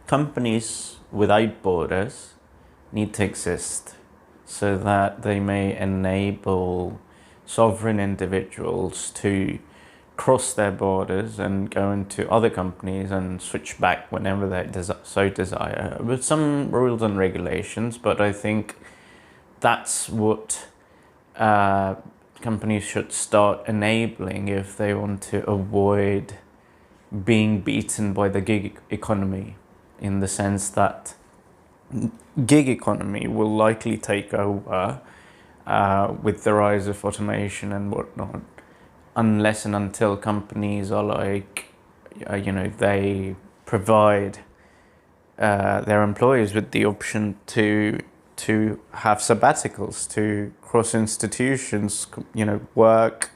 companies without borders need to exist so that they may enable sovereign individuals to cross their borders and go into other companies and switch back whenever they so desire, with some rules and regulations. But I think that's what companies should start enabling if they want to avoid being beaten by the gig economy, in the sense that gig economy will likely take over with the rise of automation and whatnot, unless and until companies are like, they provide their employees with the option to have sabbaticals, to cross institutions, work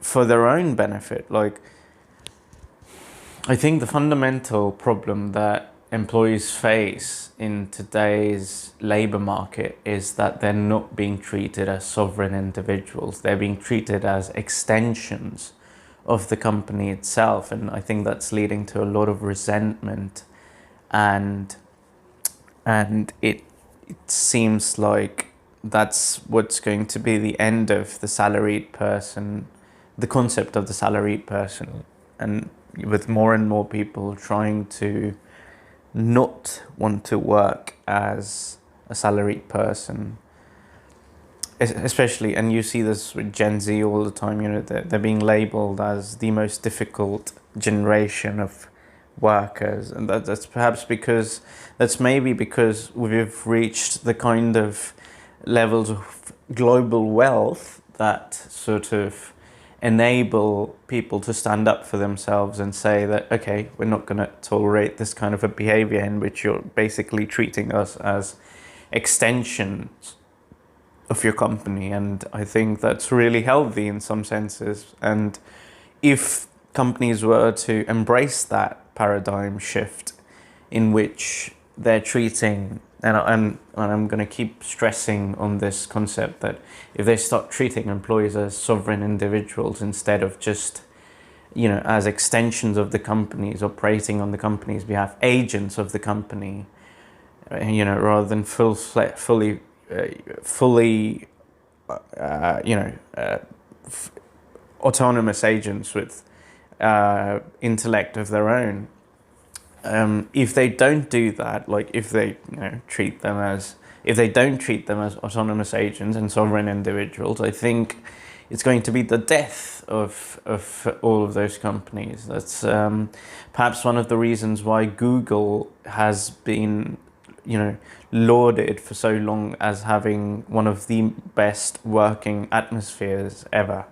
for their own benefit. Like, I think the fundamental problem that employees face in today's labor market is that they're not being treated as sovereign individuals. They're being treated as extensions of the company itself. And I think that's leading to a lot of resentment. And it seems like that's what's going to be the end of the salaried person, the concept of the salaried person. And with more and more people trying to not want to work as a salaried person, especially, and you see this with Gen Z all the time, they're being labeled as the most difficult generation of workers. And that's maybe because we've reached the kind of levels of global wealth that sort of enable people to stand up for themselves and say that, okay, we're not going to tolerate this kind of a behavior in which you're basically treating us as extensions of your company. And I think that's really healthy in some senses. And if companies were to embrace that paradigm shift in which they're treating, and I'm going to keep stressing on this concept, that if they start treating employees as sovereign individuals instead of just, as extensions of the companies, operating on the company's behalf, agents of the company, rather than fully autonomous agents with intellect of their own. If they don't do that, like if they don't treat them as autonomous agents and sovereign individuals, I think it's going to be the death of all of those companies. That's perhaps one of the reasons why Google has been, lauded for so long as having one of the best working atmospheres ever.